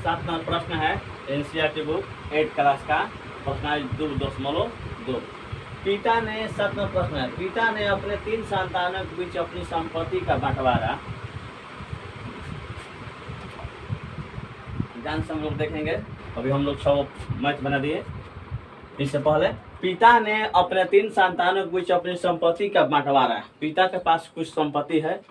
7 number प्रश्न है NCERT book 8 class का प्रश्न 2.2। पिता ने 7 नंबर प्रश्न है, पिता ने अपने 3 संतानों के बीच अपनी संपत्ति का बंटवारा, ध्यान से हम लोग देखेंगे। अभी हम लोग 6 मैथ बना दिए। इससे पहले पिता ने अपने 3 संतानों के बीच अपनी संपत्ति का बंटवारा, पिता के पास कुछ संपत्ति है,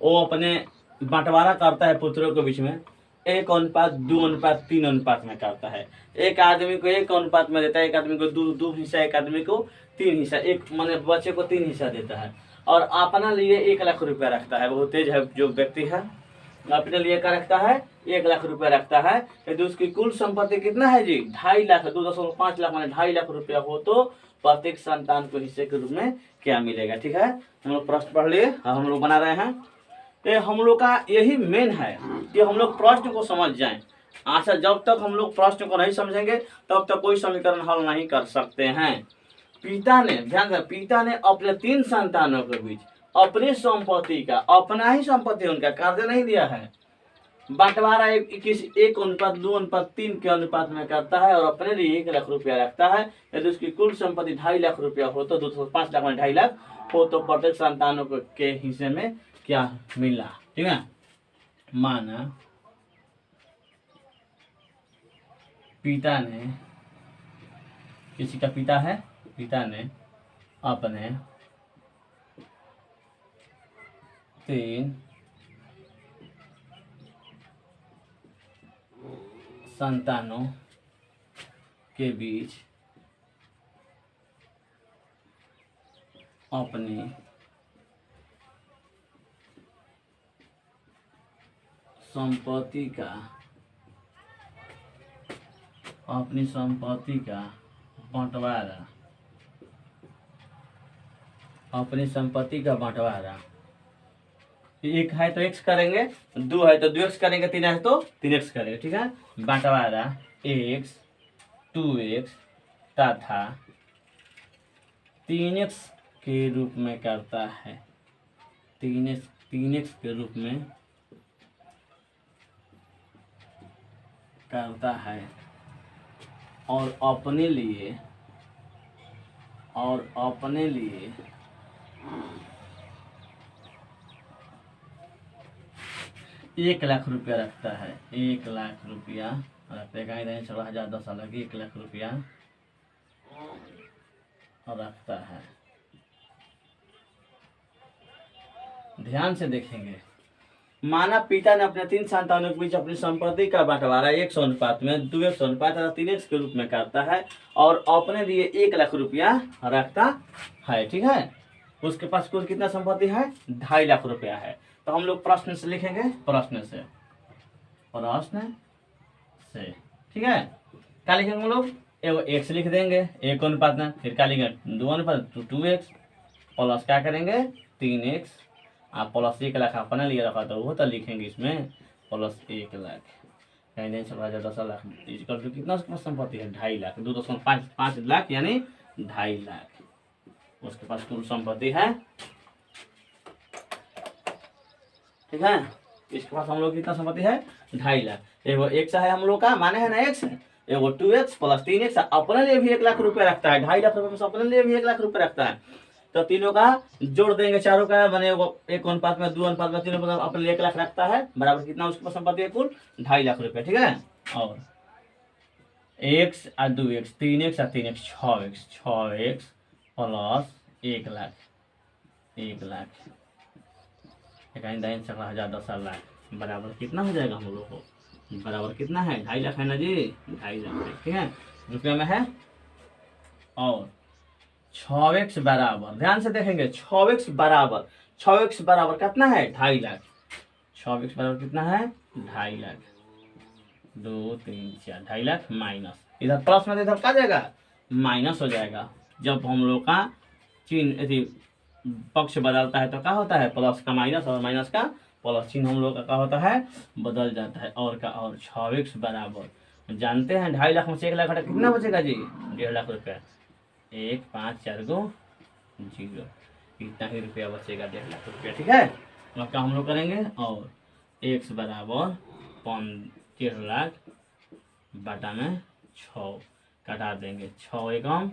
वो अपने बंटवारा करता है पुत्रों के बीच में 1:2:3 अनुपात में करता है। एक आदमी को 1 अनुपात में देता है, एक आदमी को 2 हिस्सा, एक आदमी को 3 हिस्सा, एक माने बच्चे को 3 हिस्सा देता है और अपना लिए 1 लाख रुपया रखता है। बहुत तेज है जो व्यक्ति है, अपने लिए क्या रखता है, 1 लाख रुपया रखता है। यदि उसकी कुल संपत्ति कितना है जी, 2.5 लाख, 2.5 लाख माने 2.5 लाख रुपया हो तो प्रत्येक संतान को हिस्से के रूप में क्या मिलेगा। ठीक है, हम लोग प्रश्न पढ़ लिए, हम लोग बना रहे हैं। ये हम लोग का यही मेन है कि हम लोग प्रश्न को समझ जाएं। अच्छा, जब तक हम लोग प्रश्न को नहीं समझेंगे तब तक कोई समीकरण हल नहीं कर सकते हैं। पिता ने, ध्यान दें, पिता ने अपने 3 संतानों के बीच अपनी संपत्ति का, अपना ही संपत्ति, उनका कर्ज नहीं दिया है, बंटवारा 1:2:3 के अनुपात में करता है और अपने लिए 1 लाख रुपया रखता है। यदि उसकी कुल संपत्ति 2.5 लाख रुपया हो तो 2.5 लाख में 2.5 लाख हो तो प्रत्येक संतानों के हिस्से में क्या मिला। ठीक है, माना पिता ने, किसी का पिता है, पिता ने अपने 3 संतानों के बीच अपनी संपत्ति का, बंटवारा, अपनी संपत्ति का बंटवारा, 1 है तो x करेंगे, 2 है तो 2x करेंगे, 3 है तो 3x करेंगे। ठीक है, बंटवारा x 2x तथा 3x के रूप में करता है, 3x के रूप में करता है और अपने लिए 1 लाख रुपया रखता है। 1 लाख रुपया रखते हैं, 16,010 अलग, 1 लाख रुपया रखता है। ध्यान से देखेंगे, माना पिता ने अपने 3 संतानों के बीच अपनी संपत्ति का बंटवारा 100 अनुपात में 2x अनुपात तथा 3x के रूप में करता है और अपने लिए 1 लाख रुपया रखता है। ठीक है, उसके पास कुल कितना संपत्ति है, 2.5 लाख रुपया है। तो हम लोग प्रश्न से लिखेंगे, प्रश्न से। ठीक है, क्या लिखेंगे हम लोग, एगो x लिख देंगे 1 अनुपात में, फिर क्या लिखेंगे 2 अनुपात 2x प्लस क्या करेंगे 3x, आप प्लस 1 लाख अपने लिए रखा तो वो तो लिखेंगे इसमें प्लस 1 लाख, 10 लाख इसका कितना उसके पास संपत्ति है 2.5 लाख, 2.5 लाख यानी 2.5 लाख उसके पास कुल संपत्ति है। ठीक है, इसके पास हम लोग कितना संपत्ति है 2.5 लाख। एगो x है हम लोग का, माने है ना x, एगो 2x प्लस 3x, अपने लिए भी 1 लाख रुपया रखता है, 2.5 लाख रुपये में अपने लिए भी 1 लाख रुपया रखता है। तो तीनों का जोड़ देंगे, चारों का बने 1 अनुपात में 2 अनुपात में 3 अनुपात अपने लिए 1 लाख रखता है, बराबर कितना उसके पास संपत्ति है कुल 2.5 लाख रुपया। ठीक है, और x और 2x 3x और 3x 6x plus 1 lakh, 1 lakh 10 lakh बराबर कितना हो जाएगा हम लोग को, बराबर कितना है 2.5 लाख है ना जी, 2.5 लाख। ठीक है, रुपये में है। और 6x बराबर, ध्यान से देखेंगे, 6x बराबर कितना है 2.5 लाख, 6x बराबर कितना है 2.5 लाख, 2 3 4 2.5 लाख माइनस, इधर प्लस में इधर क्या जाएगा माइनस हो जाएगा। जब हम लोग का चिन्ह यदि पक्ष बदलता है तो क्या होता है, प्लस का माइनस और माइनस का प्लस, चिन्ह हम लोग का क्या होता है बदल जाता है। और का और 6x बराबर, जानते हैं 2.5 लाख में से 1 लाख घटा कितना बचेगा जी 1.5 लाख रुपया, 1 5 4 2 0, इतना ही रुपया बचेगा 1.5 लाख रुपया। ठीक है, अब क्या हम लोग करेंगे, और x बराबर 1.5 लाख बटा में 6 कटा देंगे। 6 एकम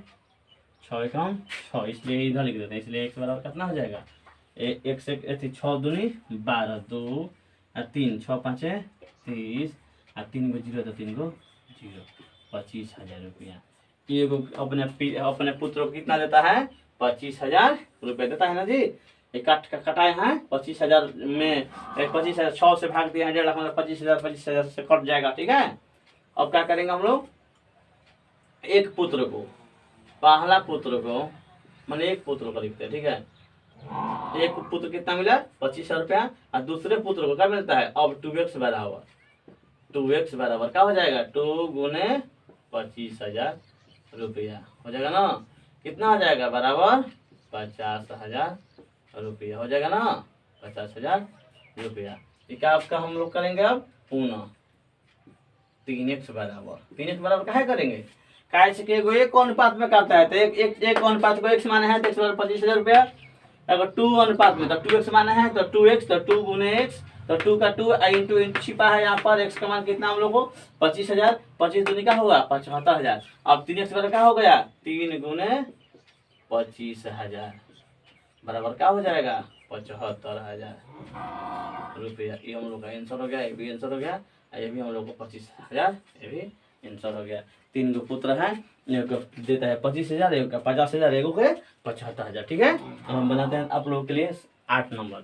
6, इसलिए इधर लिख देते हैं। इसलिए x बराबर कितना हो जाएगा, एक से 6 दूनी 12, 2 और 3, 6 5 30 और 3 गो 0 तो 3 गो 0, 25,000 रुपया। ये अपने पुत्र को कितना देता है, 25,000 रुपये देता है ना जी। एक कटाए हैं 25,000 में, 25,000 6 से भाग दिया है 1.5 लाख, मतलब 25,000 से कट जाएगा। ठीक है, अब क्या करेंगे हम लोग, एक पुत्र को, पहला पुत्र को मैंने एक पुत्र को लिखते हैं। ठीक है, एक पुत्र कितना मिला, 25,000 रुपया, और दूसरे पुत्र को क्या मिलता है, अब 2x बराबर 2x बराबर क्या हो जाएगा, 2 गुने 25,000 रुपया हो जाएगा ना। कितना हो जाएगा, बराबर 50,000 रुपया हो जाएगा ना, 50,000 रुपया। ठीक है, आपका हम लोग करेंगे अब पुनः 3x बराबर क्या करेंगे, कैसे के एक अनुपात में करता है तो एक अनुपात को x माने है तो x बराबर 25,000 रुपया। अगर 2 अनुपात में तो 2x माने है तो 2x, तो 2 गुने x, तो 2 का 2 इंटू छिपा है यहाँ पर, x का मान कितना हम लोग को 25,000, 25 दूनी का होगा 75,000। अब 3x बराबर क्या हो गया, 3 गुने 25,000 बराबर क्या हो जाएगा, 75,000 रुपया। ये हम लोग का आंसर हो गया, ये भी आंसर हो गया, ये भी हम लोग को 25,000, ये भी आंसर हो गया। 3 गो पुत्र है, एक देता है 25,000, एक का 50,000, एक के 75,000। ठीक है, अब हम बनाते हैं आप लोगों के लिए 8 नंबर।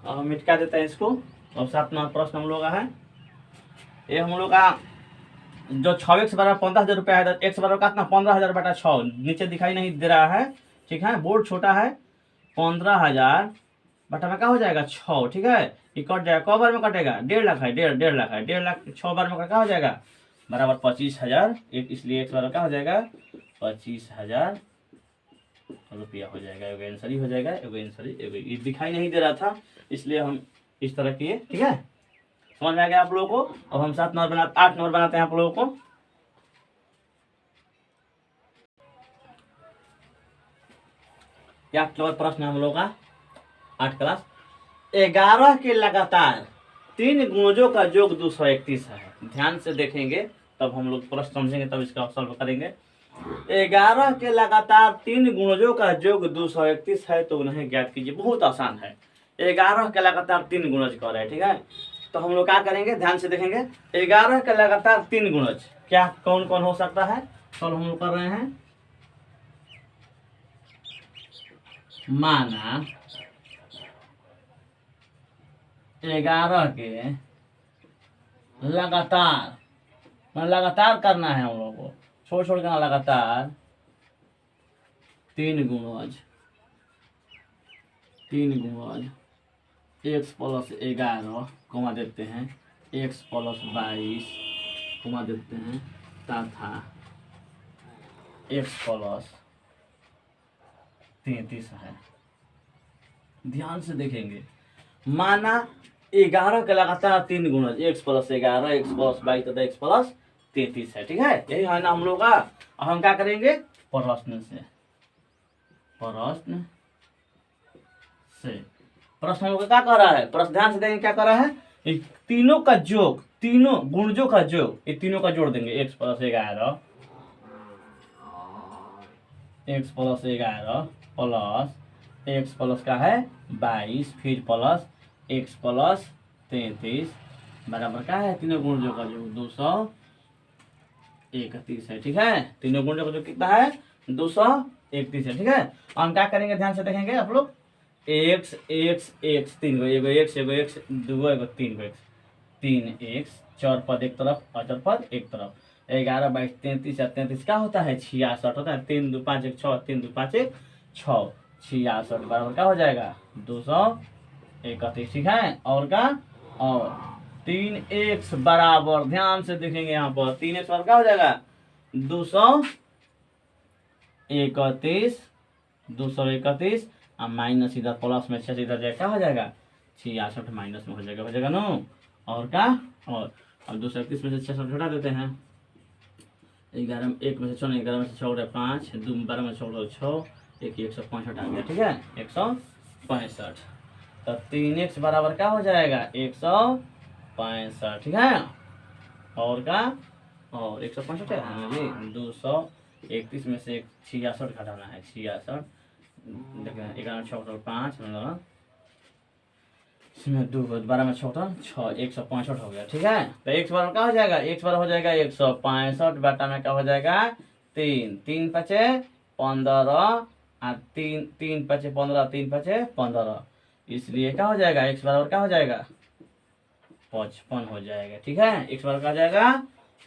अब हम मिटा देते हैं इसको। अब 7 नंबर प्रश्न हम लोग का है, ये हम लोग का जो 6x बराबर 15,000 रुपया है, तो x बराबर कितना 15,000 बटा 6, नीचे दिखाई नहीं दे रहा है। ठीक है, बोर्ड छोटा है, 15,000 बटा में क्या हो जाएगा 6। ठीक है, ये कट जाएगा, कौ बार में कटेगा, 1.5 लाख है, 1.5 लाख है, 1.5 लाख 6 बार में क्या हो जाएगा, बराबर 25,000, इसलिए x बराबर क्या हो जाएगा 25,000 रुपया हो जाएगा। एगो आंसर ही हो जाएगा, एगो आंसर ही, एगो ये दिखाई नहीं दे रहा था इसलिए हम इस तरह किए। ठीक है, समझ में आ गया आप लोगों को। अब हम 8 नंबर बनाते हैं आप लोगों को। क्या प्रश्न है हम लोग का 8 क्लास, 11 के लगातार 3 गुणजों का योग 231 है। ध्यान से देखेंगे तब हम लोग प्रश्न समझेंगे, तब इसका सॉल्व करेंगे। 11 के लगातार 3 गुणजों का योग 231 है तो उन्हें ज्ञात कीजिए। बहुत आसान है, 11 के लगातार 3 गुणज कर रहे हैं। ठीक है, तो हम लोग क्या करेंगे, ध्यान से देखेंगे। 11 के लगातार 3 गुणज क्या कौन कौन हो सकता है, सॉल्व हम लोग कर रहे हैं। माना 11 के लगातार करना है हम लोग को, छोड़ करना, लगातार 3 गुणज x + 11 घुमा देते हैं, x + 22 घुमा देते हैं, तथा x + 33 है। ध्यान से देखेंगे, माना 11 के लगातार 3 गुणज x + 11, x + 22 तथा x + 33 है। ठीक है, यही है ना हम लोग का। अब हम क्या करेंगे, प्रश्न हम लोग क्या कर रहा है, प्रश्न ध्यान से देंगे क्या कर रहा है, तीनों का योग, तीनों गुणजों का योग, ये तीनों का जोड़ देंगे, x + 11 प्लस x प्लस का है 22, फिर प्लस x + 33 बराबर क्या है, तीनों गुणजों का योग 231 है। ठीक है, तीनों गुणजों का योग कितना है, 231 है। ठीक है, हम क्या करेंगे, ध्यान से देखेंगे आप लोग, x 3 गो, एगो x, दूगो, एगो 3 गो x, 3x, चौर पद एक तरफ, अचर पद एक तरफ, 11, 22, 33 और 33 क्या होता है 66 होता है, 3 2 5 1 6, 3 2 5 1 6, 66 बराबर क्या हो जाएगा 231। ठीक है, और क्या, और 3x बराबर, ध्यान से देखेंगे यहाँ पर 3x बराबर क्या हो जाएगा 231 और माइनस इधर प्लस में 6 इधर जाए क्या हो जाएगा 66 माइनस में हो जाएगा ना। और क्या, और अब 231 में से 66 हटा देते हैं, 11 एक में से 6, 11 में से 6 5, 2 12 में 6 6, 165 आ गया। ठीक है, 165। तो 3x बराबर क्या हो जाएगा, 165। ठीक है, और का और 165 है ना जी। 231 में से 66 घटाना है, 66। देखिए 11 6 5 मतलब इसमें 2 12 में 6 6, 165 हो गया। ठीक है, तो x बराबर क्या हो जाएगा, x बराबर हो जाएगा 165 बटा में क्या हो जाएगा 3, 3 पचे 15 और 3 3 पचे 15, 3 पचे 15, इसलिए क्या हो जाएगा x बराबर क्या हो जाएगा 55 हो जाएगा। ठीक है, x बराबर क्या हो जाएगा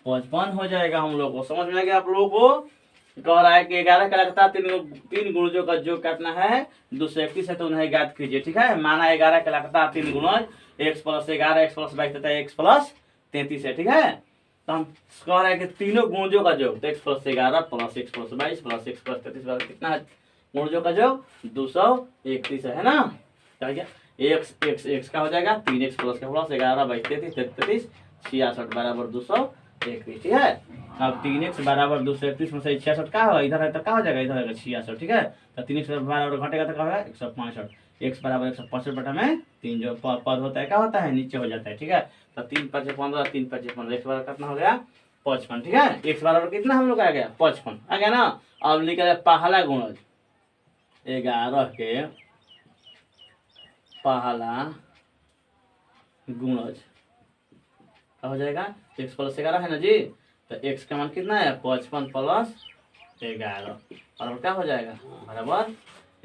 55 हो जाएगा। हम लोग को समझ में आ गया। आप लोगों को कह रहा है कि 11 का लगातार तीन गुणजों का योग काटना है, 231 है तो उन्हें ज्ञात कीजिए। ठीक है, माना 11 का लगातार 3 गुणज x प्लस 11, x प्लस 22 तथा x प्लस 33 है। ठीक है, तो हम कह रहे हैं कि तीनों गुणजों का योग, तो x plus 11 plus x plus 22 plus x plus 33 कितना है गुणजों का योग 231 है ना। क्या x का हो जाएगा 3x प्लस का प्लस 11 22 33 33 66 बराबर 231। ठीक है, अब 3x बराबर 231 में से 66 का हो, इधर है तो क्या हो जाएगा, इधर है 66। ठीक है, तो 3x बराबर घटेगा तो क्या होगा 165। x बराबर 165 बटा में 3 जो पद होता है क्या होता है नीचे हो जाता है। ठीक है, तो 3 5 15, 3 5 15, x बराबर कितना हो गया 55। ठीक है, x बराबर कितना हम लोग आ गया 55 आ गया ना। अब लिखा पहला गुणज 11 के पहला गुणज क्या हो जाएगा, x प्लस 11 है ना जी, तो x का मान कितना है 55 प्लस 11 और क्या हो जाएगा बराबर,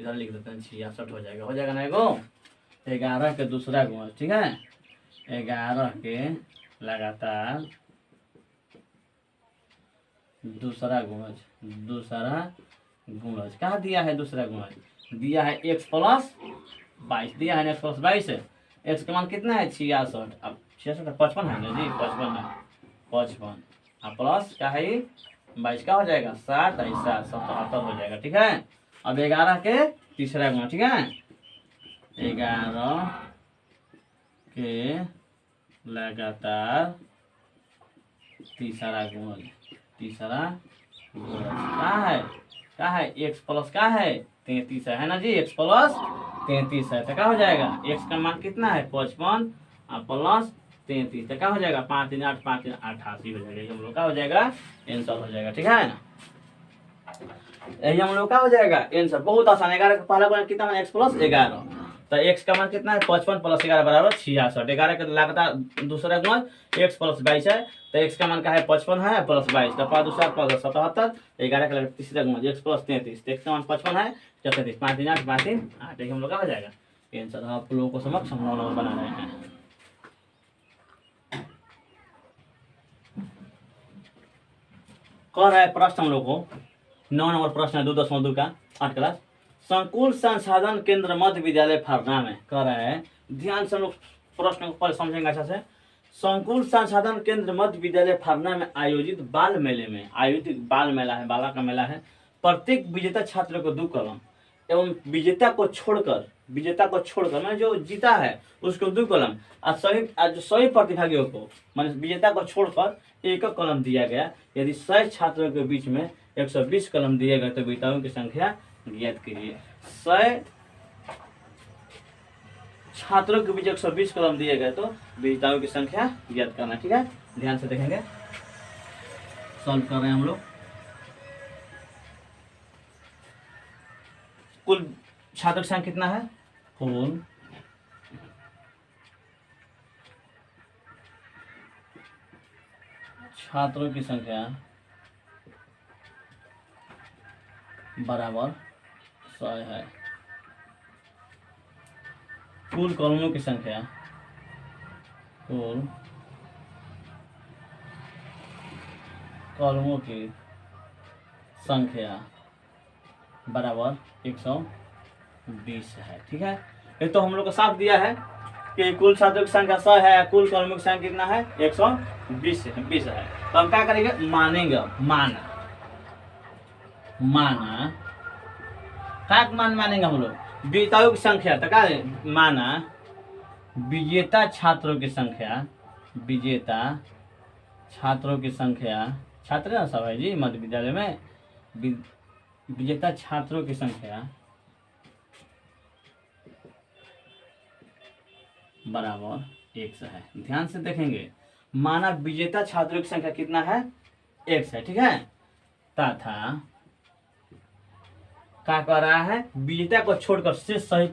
इधर लिख देते हैं 66 हो जाएगा। हो जाएगा ना एगो 11 के दूसरा गुणज। ठीक है, 11 के लगातार दूसरा गुणज क्या दिया है, दूसरा गुणज दिया है x प्लस 22 दिया है, x प्लस 22 है। x का मान कितना है 66, अब 66 55 है ना जी, 55 है 55 अब प्लस क्या है 22 का हो जाएगा 7 7 77 हो जाएगा। ठीक है, अब 11 के तीसरा गुणज। ठीक है, 11 के लगातार तीसरा गुणज क्या है x प्लस क्या है 33 है ना जी, x प्लस 33 है तो क्या हो जाएगा x का मान कितना है 55 और प्लस 33 तो क्या हो जाएगा 5 3 8 5 3 88 हो जाएगा। हम लोग का हो जाएगा आंसर हो जाएगा। ठीक है, यही हम लोग का हो जाएगा आंसर। बहुत आसान। 11 का पहला गुणज कितना है x प्लस 11, तो x का मान कितना है 55 प्लस 11 बराबर 66। 11 का लगातार दूसरा गुणज x प्लस 22 है, तो x का मान का है 55 है प्लस 22 तो 5 दूसरा 77। 11 का तीसरा गुणज x प्लस 33, तो x का मान 55 है 33 5 3 8 5 3 8, हम लोग का हो जाएगा आंसर। आप लोगों को समक्ष हम 9 नंबर बना रहे हैं। कह रहा है प्रश्न हम लोग को 9 नंबर प्रश्न है 2.2 का 8 क्लास। संकुल संसाधन केंद्र मध्य विद्यालय फरना में कह रहा है, ध्यान से हम लोग प्रश्न को पहले समझेंगे अच्छा से। संकुल संसाधन केंद्र मध्य विद्यालय फरना में आयोजित बाल मेले में, आयोजित बाल मेला है, बाला का मेला है, प्रत्येक विजेता छात्र को 2 कलम एवं विजेता को छोड़कर मैंने जो जीता है उसको 2 कलम और सभी प्रतिभागियों को मैंने विजेता को छोड़कर 1 कलम दिया गया। यदि 100 छात्रों के बीच में 120 कलम दिए गए तो विजेताओं की संख्या ज्ञात कीजिए। 100 छात्रों के बीच 120 कलम दिए गए तो विजेताओं की संख्या ज्ञात करना। ठीक है, ध्यान से देखेंगे, सॉल्व कर रहे हैं हम लोग। कुल छात्र संख्या कितना है, कुल छात्रों की संख्या बराबर 100 है। कुल कलमों की संख्या बराबर 120 है। ठीक है, ये तो हम लोग को साफ दिया है कि कुल छात्रों की संख्या 100 है, कुल कलमों की संख्या कितना है 120 है। तो हम क्या करेंगे, मानेंगे, माना क्या मानेंगे हम लोग विजेताओं की संख्या, तो क्या माना विजेता छात्रों की संख्या छात्र ना सब है जी मध्य विद्यालय में। विजेता छात्रों की संख्या बराबर 1 है। ध्यान से देखेंगे, माना विजेता छात्रों की संख्या कितना है, 1 है, ठीक है। तथा क्या कर रहा है, विजेता को छोड़कर शेष सही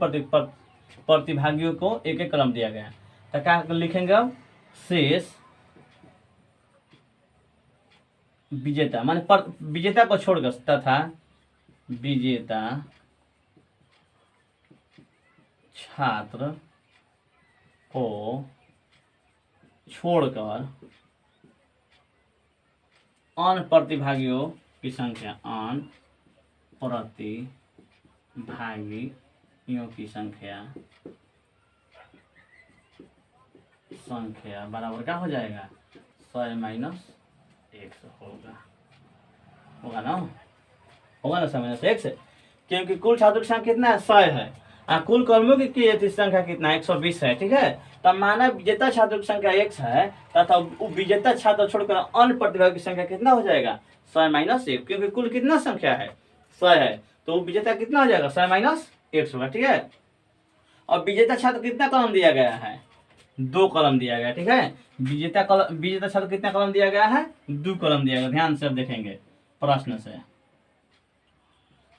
प्रतिभागियों को एक एक कलम दिया गया। तो क्या लिखेंगे अब, शेष विजेता माने विजेता को छोड़कर, तथा विजेता छात्र को छोड़कर अन्य प्रतिभागियों की संख्या, अन्य प्रतिभागियों की संख्या बराबर क्या हो जाएगा, 100 माइनस 1 होगा ना, होगा ना 100 माइनस 1, क्योंकि कुल छात्रों की संख्या कितना है, 100 है। कुल कर्मियों की संख्या कितना है, 120 है, ठीक है। तब माना विजेता छात्रों की संख्या 1 है तथा विजेता छात्र छोड़कर अन्य प्रतिभागियों की संख्या कितना हो जाएगा, 100 माइनस 1, क्योंकि कुल कितना संख्या है, 100 है, तो विजेता कितना हो जाएगा, 100 माइनस 1 होगा, ठीक है। और विजेता छात्र कितना कलम दिया गया है, 2 कलम दिया गया, ठीक है। विजेता छात्र कितना कलम दिया गया है, 2 कलम दिया गया। ध्यान से अब देखेंगे प्रश्न से,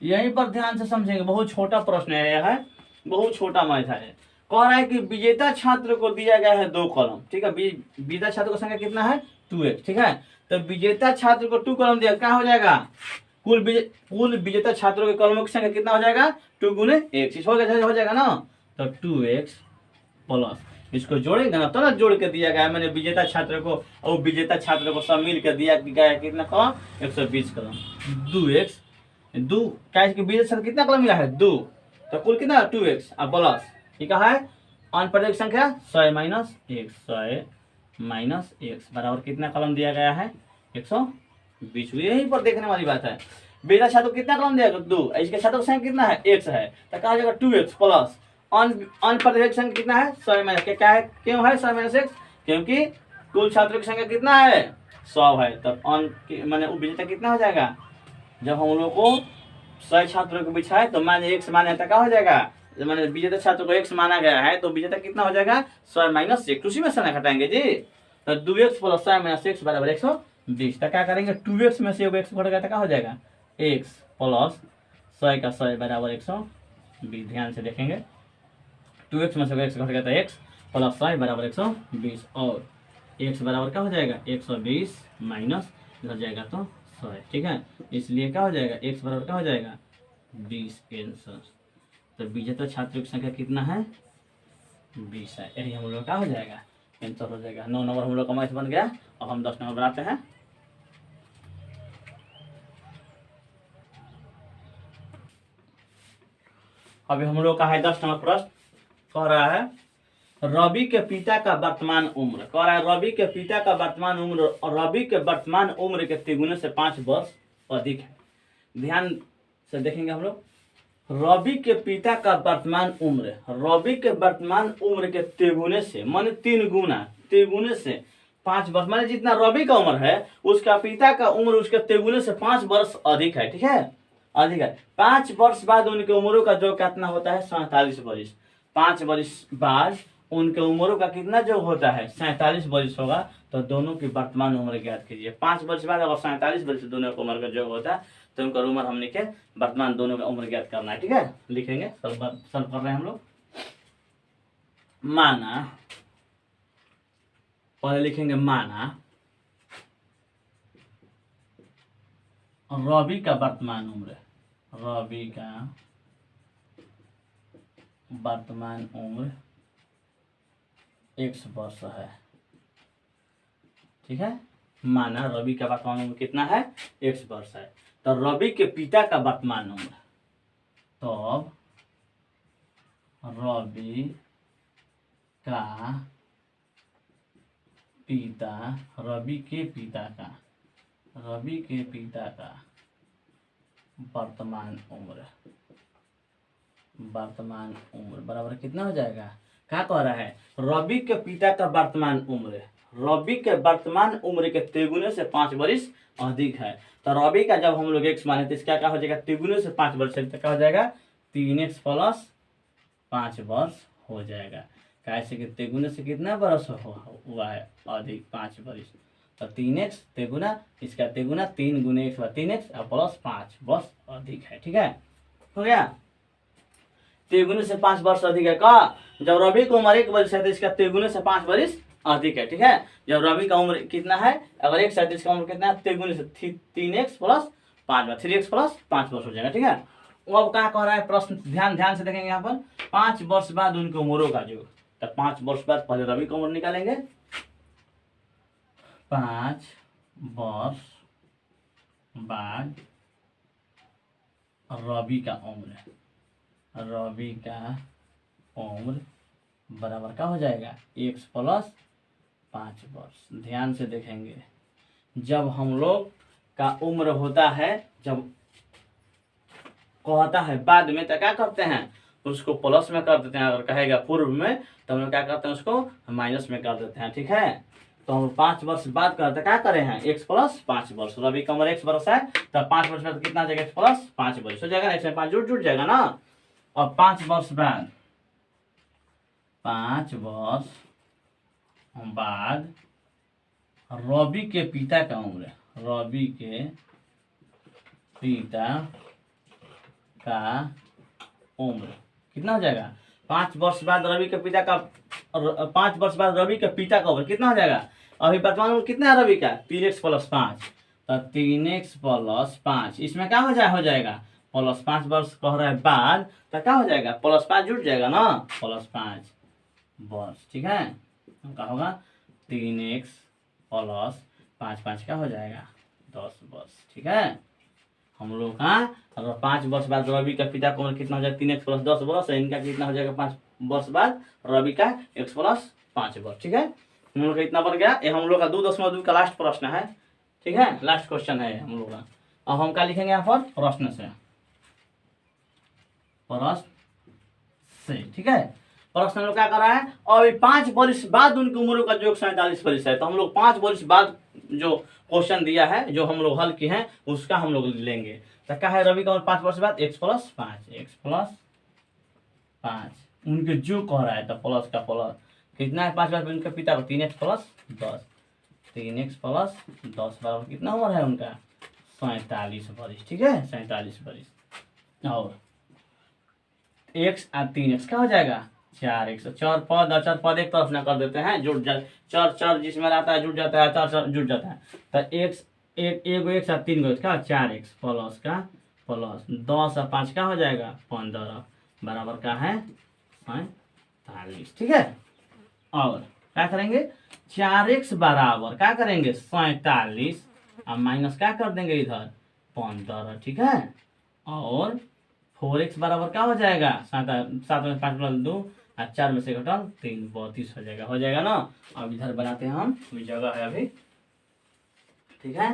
यहीं पर ध्यान से समझेंगे, बहुत छोटा प्रश्न है यह, बहुत छोटा मैथ है। कह रहा है कि विजेता छात्र को दिया गया है 2 कलम, ठीक है। विजेता छात्र की संख्या कितना है, 2x, ठीक है। तो विजेता छात्र को 2 कलम दिया, क्या हो जाएगा, कुल विजेता छात्रों के कलमों की संख्या कितना हो जाएगा, 2 गुने 1 हो जाएगा ना। तो 2x प्लस, इसको जोड़ेंगे ना तो ना, जोड़ के दिया गया मैंने विजेता छात्र को और विजेता छात्र को सब मिल कर दिया गया कितना कलम, 120 कलम। 2x 2 क्या विजेता छात्र कितना कलम मिला है, 2, तो कुल कितना 2x और प्लस ठीक है अन्य प्रतिभागी की संख्या 100 माइनस 1, 100 माइनस 1 बराबर कितना कलम दिया गया है, 120। यहीं पर देखने वाली बात है। विजेता छात्र को कितना कलम दिया गया, 2, इसके छात्रों की संख्या कितना है, 1 है, तो कहा जाएगा 2x प्लस अन्य प्रतिभागी की संख्या कितना है, 100 माइनस, क्या है, क्यों है 100 माइनस 1, क्योंकि कुल छात्रों की संख्या कितना है, 100 है। तब अन्य माने विजेता कितना हो जाएगा, जब हम लोग को 100 छात्रों को बिछाए तो माने 1 माने तो क्या हो जाएगा, मैंने विजेता छात्र को 1 माना गया है तो विजेता कितना हो जाएगा, 100 माइनस 1, उसी में से ना घटाएंगे जी। तो 2x प्लस 100 माइनस 1 बराबर 120। तो क्या करेंगे, 2x में से 1 घट गया तो क्या हो जाएगा, x प्लस 100 का 100 बराबर 120। ध्यान से देखेंगे, 2x में से 1 घट गया तो x प्लस 100 बराबर 120, और x बराबर क्या हो जाएगा, 120 माइनस इधर जाएगा तो 100, ठीक है। इसलिए क्या हो जाएगा, x बराबर क्या हो जाएगा, 20 आंसर। तो विजेता छात्रों की संख्या कितना है, 20 है। यही हम लोग का हो जाएगा, आंसर हो जाएगा। 9 नंबर हम लोग का मैथ बन गया। अब हम 10 नंबर बनाते हैं। अभी हम लोग का है 10 नंबर प्रश्न। कह रहा है रवि के पिता का वर्तमान उम्र, कह रहा है रवि के पिता का वर्तमान उम्र और रवि के वर्तमान उम्र के तिगुने से 5 वर्ष अधिक है। ध्यान से देखेंगे हम लोग, रवि के पिता का वर्तमान उम्र, रवि के वर्तमान उम्र के तिगुने से माने 3 गुना, तिगुने से 5 वर्ष, माने जितना रवि का उम्र है उसका पिता का उम्र उसके तिगुने से 5 वर्ष अधिक है, ठीक है, अधिक है। 5 वर्ष बाद उनके उम्रों का जो कितना होता है, 47 वर्ष। 5 वर्ष बाद उनके उम्रों का कितना जो होता है, 47 वर्ष होगा। तो दोनों की वर्तमान उम्र ज्ञात कीजिए। 5 वर्ष बाद अगर 47 वर्ष दोनों की उम्र का जो होता है तो उनका उम्र हम लिखे, वर्तमान दोनों का उम्र ज्ञात करना है, ठीक है। लिखेंगे, सॉल्व कर रहे हैं हम लोग। माना, पहले लिखेंगे माना रवि का वर्तमान उम्र, रवि का वर्तमान उम्र 1 वर्ष है, ठीक है। माना रवि का वर्तमान उम्र कितना है, 1 वर्ष है। तो रवि के पिता का वर्तमान उम्र, तो रवि का पिता, रवि के पिता का, रवि के पिता का वर्तमान उम्र, वर्तमान उम्र बराबर कितना हो जाएगा, क्या कह रहा है, रवि के पिता का वर्तमान उम्र, रवि के वर्तमान उम्र के तिगुने से 5 वर्ष अधिक है। तो रवि का जब हम लोग x माने तो इसका क्या हो जाएगा, तिगुने से 5 वर्ष तो क्या हो जाएगा 3x प्लस 5 वर्ष हो जाएगा। कैसे कि तिगुने से कितना वर्ष हुआ है अधिक 5 वर्ष, तो 3x तिगुना, इसका तिगुना 3 गुने x 3x और प्लस 5 वर्ष अधिक है। ठीक है, हो गया। तिगुने से 5 वर्ष अधिक है का, जब रवि की उम्र 1 वर्ष है तो इसका तिगुने से 5 वर्ष अधिक है। ठीक है, जब रवि का उम्र कितना है, अगर 1 है तो इसका उम्र कितना है, तिगुने से 3x प्लस 5 वर्ष, 3x प्लस 5 वर्ष हो जाएगा। ठीक है, वो अब क्या कह रहा है प्रश्न, ध्यान से देखेंगे यहाँ पर 5 वर्ष बाद उनकी उम्रों का जो, तो 5 वर्ष बाद पहले रवि की उम्र निकालेंगे, 5 वर्ष बाद रवि का उम्र, रवि का उम्र बराबर क्या हो जाएगा x प्लस 5 वर्ष। ध्यान से देखेंगे, जब हम लोग का उम्र होता है, जब कहता है बाद में तो क्या करते हैं उसको प्लस में कर देते हैं, अगर कहेगा पूर्व में तो हम लोग क्या करते हैं उसको माइनस में कर देते हैं। ठीक है, तो हम 5 वर्ष बाद करते क्या करे हैं x प्लस 5 वर्ष, रवि का उम्र 1 वर्ष है तो 5 वर्ष बाद कितना जाएगा x प्लस 5 वर्ष हो जाएगा ना, 1 में 5 जुड़ जाएगा ना। और 5 वर्ष बाद, 5 वर्ष बाद रवि के पिता का उम्र, रवि के पिता का उम्र कितना हो जाएगा, 5 वर्ष बाद रवि के पिता का, 5 वर्ष बाद रवि के पिता का उम्र कितना हो जाएगा, अभी वर्तमान उम्र कितना है रवि का 3x प्लस 5, तो 3x प्लस 5 इसमें क्या हो जाएगा प्लस 5 वर्ष कह रहा है बाद, तो क्या हो जाएगा प्लस 5 जुट जाएगा ना, प्लस 5 वर्ष। ठीक है, क्या होगा 3x प्लस 5 5 क्या हो जाएगा 10 वर्ष। ठीक है, हम लोग का अगर 5 वर्ष बाद रवि का पिता का उम्र कितना हो जाएगा 3x प्लस 10 वर्ष, इनका कितना हो जाएगा 5 वर्ष बाद रवि का x प्लस 5 वर्ष। ठीक है, हम लोग का इतना बन गया। ये हम लोग का 2.2 का लास्ट प्रश्न है। ठीक है, लास्ट क्वेश्चन है हम लोग का। अब हम क्या लिखेंगे यहाँ पर प्रश्न से, प्रश्न से। ठीक है, प्रश्न लोग क्या कर रहा है, अभी 5 वर्ष बाद उनकी उम्र का जो 47 वर्ष है, तो हम लोग 5 वर्ष बाद जो क्वेश्चन दिया है, जो हम लोग हल किए हैं उसका हम लोग लेंगे। तो क्या है रवि का उम्र 5 वर्ष बाद x प्लस 5, x प्लस 5 उनके जो कह रहा है, तो प्लस का प्लस कितना है 5 वर्ष उनके पिता का 3x प्लस 10, 3x प्लस 10 बराबर कितना उम्र है उनका 47 वर्ष। ठीक है, 47 वर्ष। और x और 3x क्या हो जाएगा 4x, 4 पद और 4 पद एक तरफ ना कर देते हैं, जुड़ जाए 4 जिसमें रहता है जुड़ जाता है, 4 जुड़ जाता है, तो x एगो x और 3 गो क्या 4x प्लस का प्लस 10 और 5 क्या हो जाएगा 15 बराबर का है 47। ठीक है, और क्या करेंगे 4x बराबर क्या करेंगे 47 और माइनस क्या कर देंगे इधर 15। ठीक है, और 4x बराबर क्या हो जाएगा 7 में 5 प्लस 2 और 4 में से घटल 3 32 हो जाएगा ना। अब इधर बनाते हैं हम, जगह है अभी। ठीक है,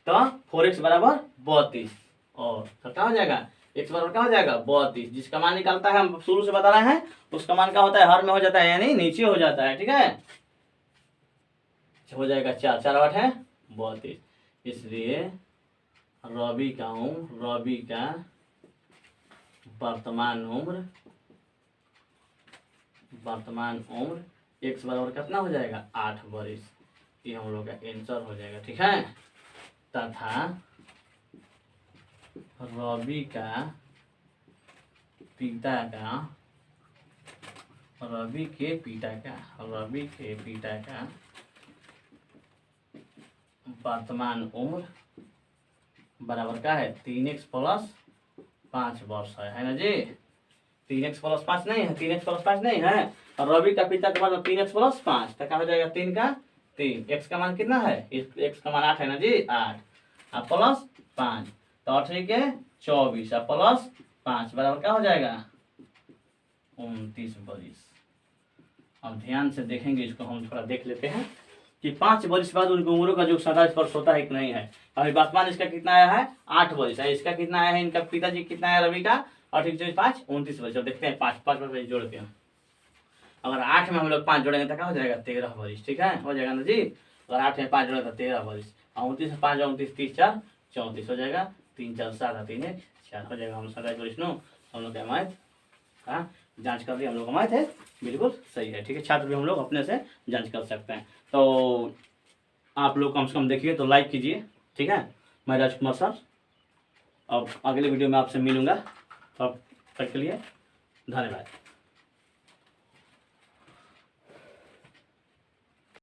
तो 4x बराबर 32 और तो क्या हो जाएगा x बराबर क्या हो जाएगा 32, जिसका मान निकालता है हम शुरू से बता रहे हैं उसका मान क्या होता है हर में हो जाता है, यानी नीचे हो जाता है। ठीक है, हो जाएगा 4 4 8 है 32, इसलिए रवि का वर्तमान उम्र x बराबर कितना हो जाएगा 8 वर्ष। ये हम लोग का आंसर हो जाएगा। ठीक है, तथा रवि के पिता का वर्तमान उम्र बराबर क्या है 3x प्लस 5 वर्ष है ना जी। 3x प्लस 5 नहीं है, 3x प्लस 5 नहीं है, और रवि का पिता का मतलब 3x प्लस 5, तो क्या हो जाएगा 3 का 3, x का मान कितना है x का मान 8 है ना जी, 8 और प्लस 5 तो 8 के 24 और प्लस 5 बराबर क्या हो जाएगा 29 वर्ष। अब ध्यान से देखेंगे इसको, हम थोड़ा देख लेते हैं कि 5 वर्ष बाद उनकी उम्र का जो 47 वर्ष होता है कि नहीं है। अभी वर्तमान इसका कितना आया है 8 वर्ष है, इसका कितना आया है इनका पिताजी कितना है रवि का 8 5 29 वर्ष। अब देखते हैं 5 5 वर्ष जोड़ते हैं। अगर 8 में हम लोग 5 जोड़ेंगे तो क्या हो जाएगा 13 वरिश, ठीक है, हो जाएगा ना जी। अगर 8 में 5 जोड़ेंगे तो 13 वरिश, 29 से 5 29 30 4 34 हो जाएगा, 3 4 7 3 1 4 हो जाएगा। हम लोग का मैथ हाँ जांच कर लिया, हम लोग का मैथ है बिल्कुल सही है, ठीक है। छात्र भी हम लोग अपने से जांच कर सकते हैं। तो आप लोग कम से कम देखिए तो लाइक कीजिए, ठीक है। मैं राजकुमार सर अब अगले वीडियो में आपसे मिलूंगा, तब तक के लिए धन्यवाद।